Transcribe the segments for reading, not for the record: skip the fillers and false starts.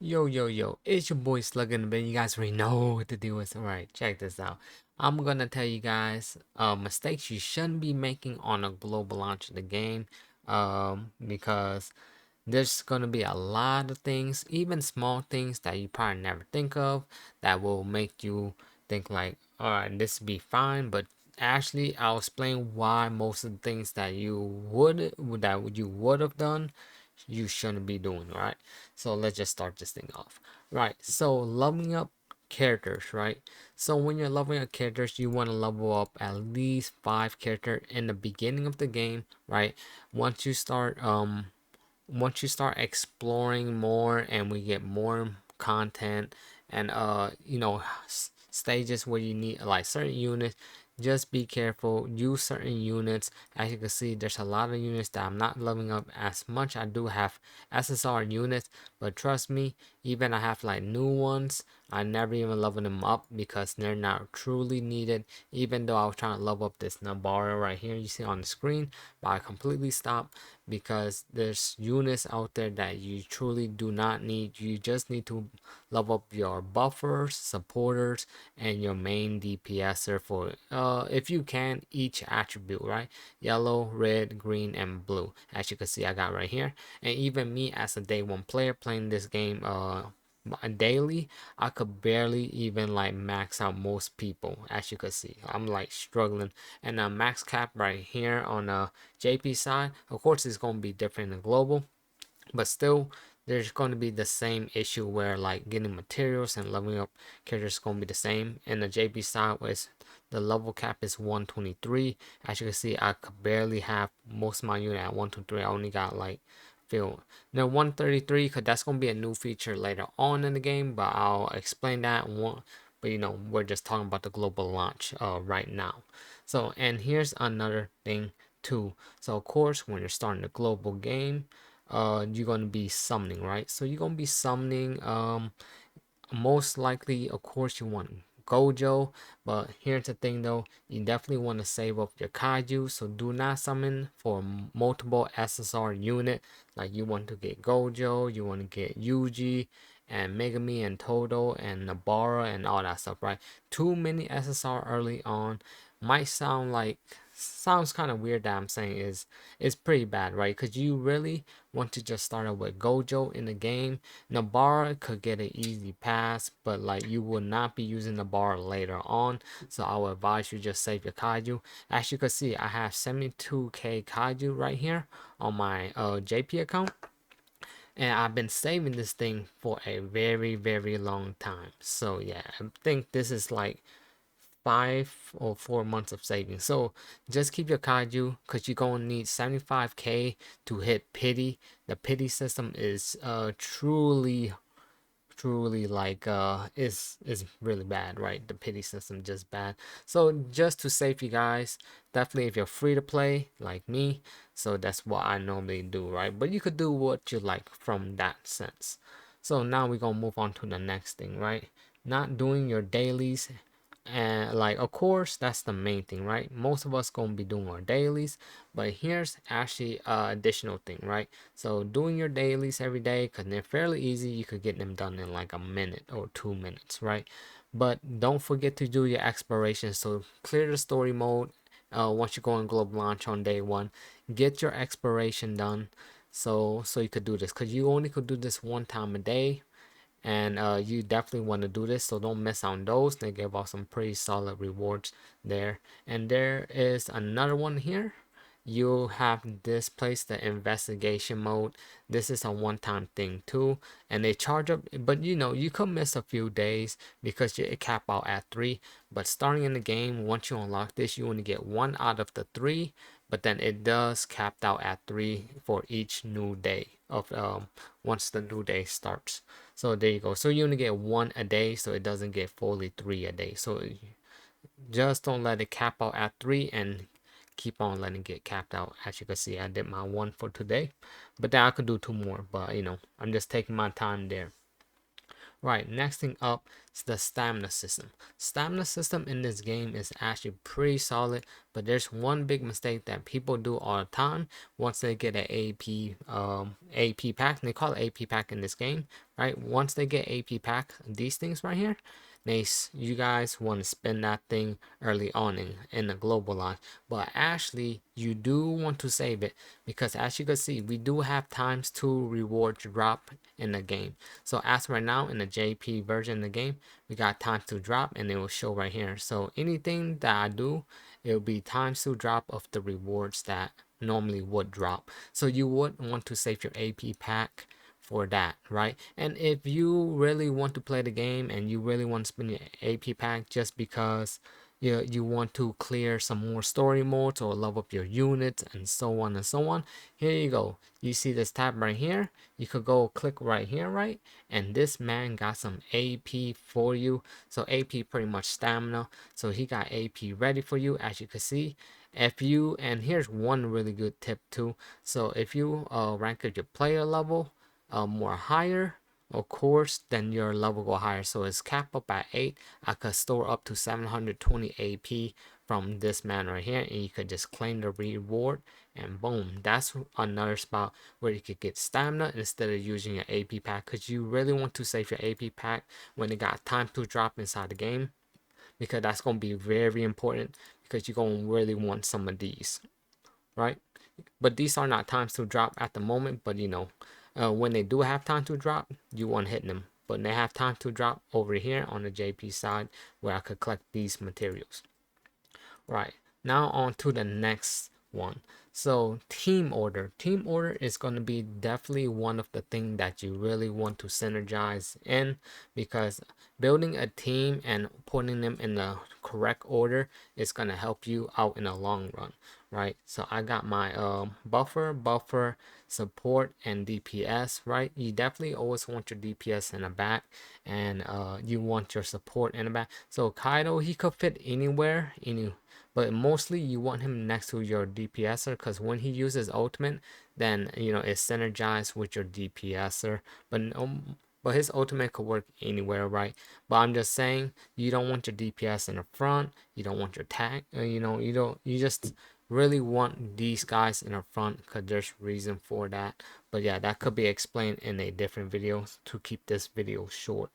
Yo, it's your boy Sluggin, but you guys already know what to do with. Alright, check this out. I'm gonna tell you guys mistakes you shouldn't be making on a global launch of the game. Because there's gonna be a lot of things, even small things that you probably never think of, that will make you think like, alright, this be fine, but actually I'll explain why most of the things that you would have done you shouldn't be doing, right? So let's just start this thing off. Right. So leveling up characters, right? So when you're leveling up characters, you want to level up at least 5 characters in the beginning of the game, right? Once you start exploring more and we get more content and stages where you need like certain units, just be careful, use certain units. As you can see, there's a lot of units that I'm not leveling up as much. I do have SSR units, but trust me, even I have like new ones, I never even level them up because they're not truly needed. Even though I was trying to level up this Nabara right here you see on the screen, but I completely stopped because there's units out there that you truly do not need. You just need to level up your buffers, supporters, and your main DPSer for if you can, each attribute, right? Yellow, red, green, and blue. As you can see, I got right here. And even me as a day one player playing this game daily, I could barely even like max out most people. As you can see, I'm like struggling. And a max cap right here on JP side, of course it's going to be different in global, but still there's going to be the same issue where like getting materials and leveling up characters is going to be the same. In the JP side, where the level cap is 123. As you can see, I could barely have most of my unit at 123. I only got like feel now 133 because that's going to be a new feature later on in the game, but I'll explain that one. But we're just talking about the global launch right now. So, and here's another thing too. So of course, when you're starting the global game, you're gonna be summoning, right? So you're gonna be summoning most likely, of course, you want Gojo, but here's the thing though, you definitely want to save up your Kaiju, so do not summon for multiple SSR unit. Like you want to get Gojo, you want to get Yuji, and Megami, and Todo, and Nabara, and all that stuff, right? Too many SSR early on might sounds kind of weird that I'm saying is pretty bad, right? Because you really want to just start out with Gojo in the game. Nabara could get an easy pass, but like you will not be using Nabara later on. So I would advise you just save your Kaiju. As you can see, I have 72k Kaiju right here on my JP account. And I've been saving this thing for a very, very long time. So yeah, I think this is like 5 or 4 months of savings. So just keep your kaiju because you're gonna need 75k to hit pity. The pity system is truly like is really bad, right? The pity system just bad. So just to save you guys, definitely if you're free to play like me, so that's what I normally do, right? But you could do what you like from that sense. So now we're gonna move on to the next thing, right? Not doing your dailies, and like of course that's the main thing, right? Most of us gonna be doing our dailies, but here's actually additional thing, right? So doing your dailies every day, because they're fairly easy, you could get them done in like a minute or 2 minutes, right? But don't forget to do your exploration. So clear the story mode once you go on global launch on day one. Get your exploration done so you could do this, because you only could do this one time a day, and you definitely want to do this, so don't miss on those. They give out some pretty solid rewards there. And there is another one here. You have this place, the investigation mode. This is a one-time thing too, and they charge up, but you could miss a few days because it cap out at 3. But starting in the game, once you unlock this, you only get 1 out of the 3, but then it does cap out at 3 for each new day of once the new day starts. So there you go. So you only get 1 a day, so it doesn't get fully 3 a day. So just don't let it cap out at 3 and keep on letting it get capped out. As you can see, I did my 1 for today, but then I could do 2 more, but I'm just taking my time there. Right, next thing up is the stamina system. Stamina system in this game is actually pretty solid, but there's one big mistake that people do all the time once they get an AP pack. They call it AP pack in this game, right? Once they get AP pack, these things right here, you guys want to spend that thing early on in the global launch, but actually you do want to save it because as you can see, we do have times 2 rewards drop in the game. So as right now in the JP version of the game, we got times 2 drop and it will show right here. So anything that I do, it will be times 2 drop of the rewards that normally would drop. So you would want to save your AP pack for that, right? And if you really want to play the game and you really want to spend your AP pack just because you want to clear some more story modes or level up your units and so on and so on, here you go. You see this tab right here, you could go click right here, right? And this man got some AP for you. So AP pretty much stamina, so he got AP ready for you. As you can see, if you, and here's one really good tip too, so if you rank your player level more higher, of course, then your level go higher. So it's capped up at 8. I could store up to 720 AP from this man right here, and you could just claim the reward, and boom, that's another spot where you could get stamina instead of using your AP pack, because you really want to save your AP pack when it got time to drop inside the game, because that's going to be very important, because you're going to really want some of these, right? But these are not times to drop at the moment, but when they do have time to drop, you want to hit them. But they have time to drop over here on the JP side where I could collect these materials. Right, now on to the next one. So team order. Team order is going to be definitely one of the things that you really want to synergize in, because building a team and putting them in the correct order is going to help you out in the long run, right? So I got my buffer, support, and DPS, right? You definitely always want your DPS in the back, and you want your support in the back. So Kaido, he could fit anywhere, but mostly you want him next to your DPSer, because when he uses ultimate, then it's synergized with your DPSer. But his ultimate could work anywhere, right? But I'm just saying, you don't want your DPS in the front. You don't want your tag. You just really want these guys in the front, because there's reason for that. But yeah, that could be explained in a different video to keep this video short.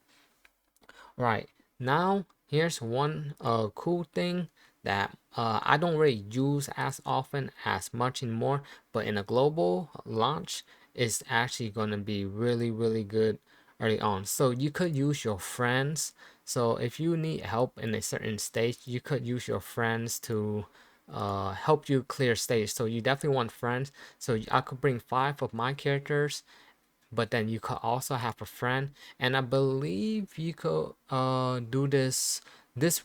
Right, now here's one cool thing that I don't really use as often as much anymore, but in a global launch, it's actually gonna be really, really good early on. So you could use your friends. So if you need help in a certain stage, you could use your friends to help you clear stage. So you definitely want friends. So I could bring 5 of my characters, but then you could also have a friend, and I believe you could do this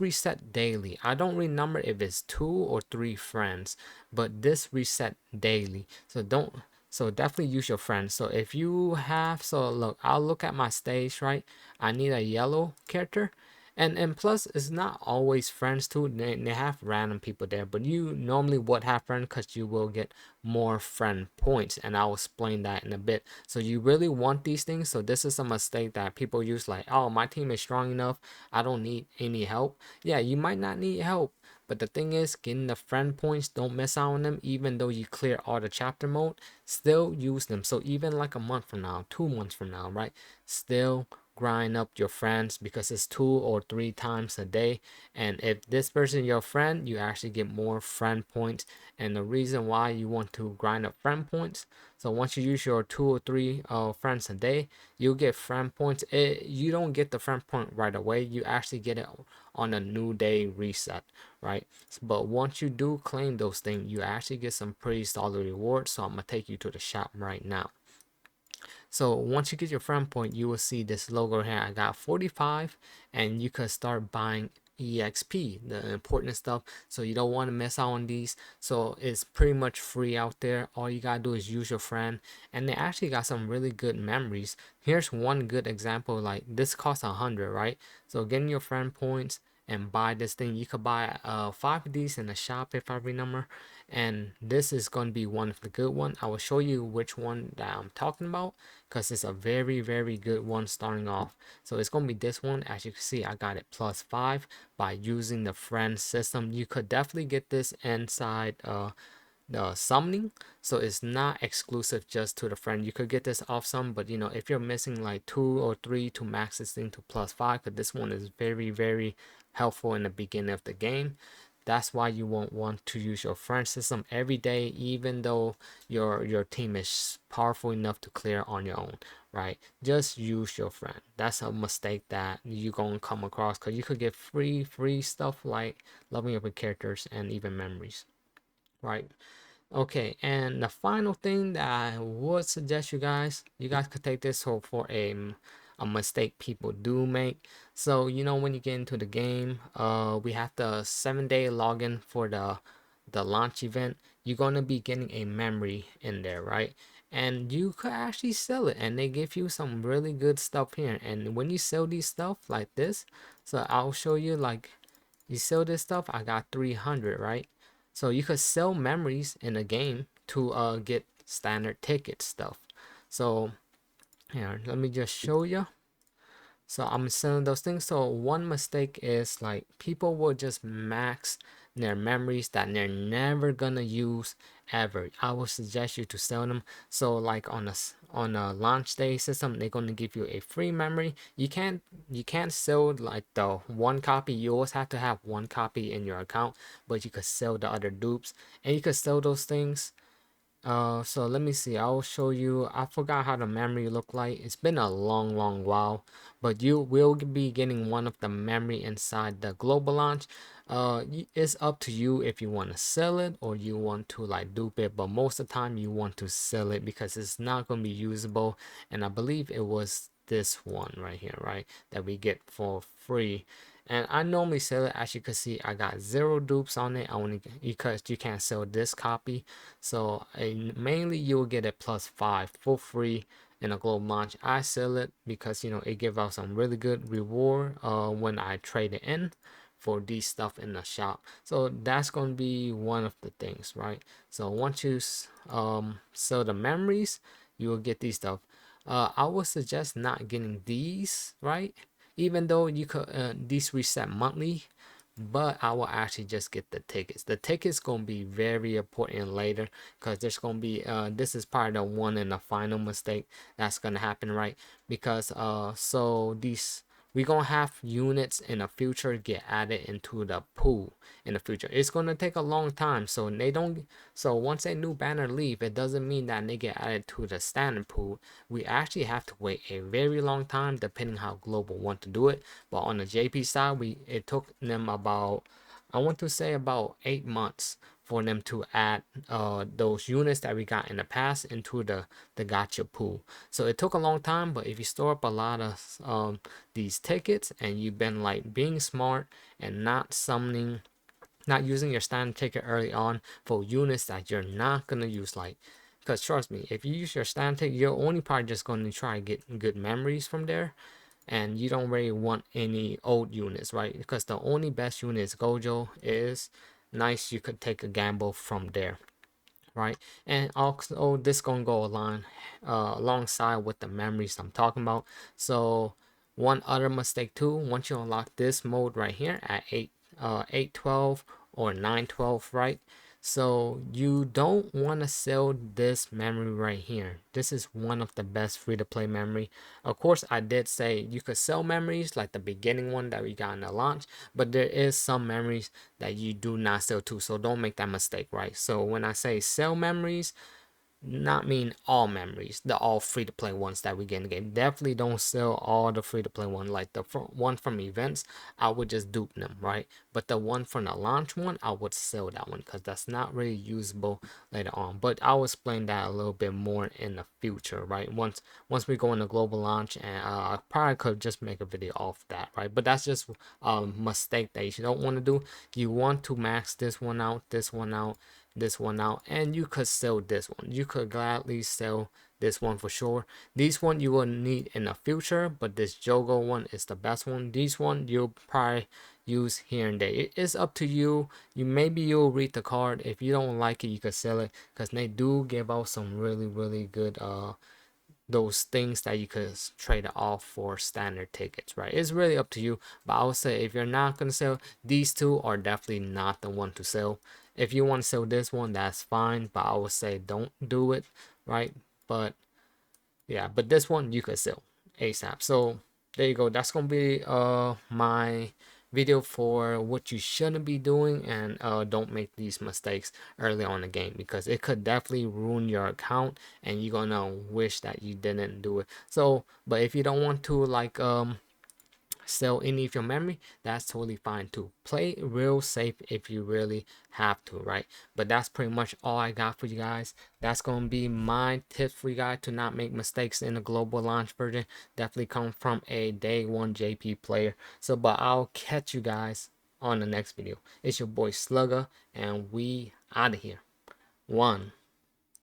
reset daily. I don't remember if it's 2 or 3 friends, but this reset daily, so don't so definitely use your friends. So if you have, so look, I'll look at my stage, right? I need a yellow character, and plus it's not always friends too. They have random people there, but you normally would have friends because you will get more friend points, and I'll explain that in a bit. So you really want these things. So this is a mistake that people use, like, oh, my team is strong enough, I don't need any help. Yeah, you might not need help, but the thing is, getting the friend points, don't miss out on them. Even though you clear all the chapter mode, still use them. So even like a month from now, 2 months from now, right, still grind up your friends, because it's 2 or 3 times a day. And if this person is your friend, you actually get more friend points. And the reason why you want to grind up friend points, so once you use your 2 or 3 friends a day, you'll get friend points. You don't get the friend point right away, you actually get it on a new day reset, right? But once you do claim those things, you actually get some pretty solid rewards. So I'm gonna take you to the shop right now. So once you get your friend point, you will see this logo here. I got 45, and you could start buying EXP, the important stuff. So you don't want to miss out on these. So it's pretty much free out there. All you gotta do is use your friend, and they actually got some really good memories. Here's one good example. Like this costs 100, right? So getting your friend points and buy this thing. You could buy 5 of these in the shop if I remember, and this is going to be one of the good one. I will show you which one that I'm talking about because it's a very very good one starting off. So it's going to be this one. As you can see, I got it +5 by using the friend system. You could definitely get this inside the summoning, so it's not exclusive just to the friend. You could get this off some, but you know, if you're missing like 2 or 3 to max this thing to +5, because this one is very very helpful in the beginning of the game. That's why you won't want to use your friend system every day, even though your team is powerful enough to clear on your own, right? Just use your friend. That's a mistake that you're gonna come across, because you could get free stuff like leveling up with characters and even memories, right? Okay, and the final thing that I would suggest you guys could take this for a mistake people do make. So you know, when you get into the game, we have the 7-day login for the launch event. You're gonna be getting a memory in there, right? And you could actually sell it, and they give you some really good stuff here. And when you sell these stuff like this, so I'll show you, like, you sell this stuff, I got 300, right? So you could sell memories in a game to get standard ticket stuff. So here, let me just show you. So I'm selling those things. So one mistake is, like, people will just max their memories that they're never gonna use ever. I would suggest you to sell them. So like on a launch day system, they're gonna give you a free memory. You can't sell like the one copy. You always have to have one copy in your account, but you could sell the other dupes, and you could sell those things. So let me see. I'll show you. I forgot how the memory look like. It's been a long while, but you will be getting one of the memory inside the global launch. It's up to you if you want to sell it or you want to like dupe it. But most of the time, you want to sell it because it's not going to be usable. And I believe it was this one right here, right, that we get for free. And I normally sell it. As you can see, I got 0 dupes on it. I only, because you can't sell this copy. So mainly you'll get it +5 for free in a global launch. I sell it because you know it gives out some really good reward when I trade it in for these stuff in the shop. So that's going to be one of the things, right? So once you sell the memories, you will get these stuff. I would suggest not getting these, right? Even though you could these reset monthly, but I will actually just get the tickets. The tickets gonna be very important later, because there's gonna be this is part of the one and the final mistake that's gonna happen, right? Because so these, we gonna have units in the future get added into the pool in the future. It's gonna take a long time, so they don't. So once a new banner leave, it doesn't mean that they get added to the standard pool. We actually have to wait a very long time, depending how global want to do it. But on the JP side, it took them about, I want to say, about 8 months for them to add those units that we got in the past into the gotcha pool. So it took a long time, but if you store up a lot of these tickets, and you've been like being smart and not summoning, not using your standard ticket early on for units that you're not gonna use, like, because trust me, if you use your standard ticket, you're only probably just going to try to get good memories from there, and you don't really want any old units, right? Because the only best unit is Gojo. Is nice, you could take a gamble from there, right? And also this gonna go along alongside with the memories I'm talking about. So one other mistake too, once you unlock this mode right here at 812 or 912, right? So you don't want to sell this memory right here. This is one of the best free to play memory. Of course, I did say you could sell memories like the beginning one that we got in the launch, but there is some memories that you do not sell too. So don't make that mistake, right? So when I say sell memories, not mean all memories, the all free to play ones that we get in the game. Definitely don't sell all the free to play one, like the one from events. I would just dupe them, right? But the one from the launch one, I would sell that one because that's not really usable later on. But I'll explain that a little bit more in the future, right? Once we go into global launch, and I probably could just make a video off that, right? But that's just a mistake that you don't want to do. You want to max this one out, this one out, this one out, and you could sell this one. You could gladly sell this one for sure. This one you will need in the future, but this Jogo one is the best one. This one you'll probably use here and there. It is up to you. Maybe you'll read the card. If you don't like it, you could sell it, because they do give out some really good those things that you could trade off for standard tickets, right? It's really up to you, but I would say if you're not gonna sell, these two are definitely not the one to sell. If you want to sell this one, that's fine, but I would say don't do it, right? But yeah, but this one you could sell ASAP. So there you go. That's gonna be my video for what you shouldn't be doing, and don't make these mistakes early on in the game, because it could definitely ruin your account and you're gonna wish that you didn't do it. So but if you don't want to like sell any of your memory, that's totally fine too. Play real safe if you really have to, right? But that's pretty much all I got for you guys. That's gonna be my tips for you guys to not make mistakes in the global launch version. Definitely come from a day one JP player. So but I'll catch you guys on the next video. It's your boy Slugger, and we out of here. One.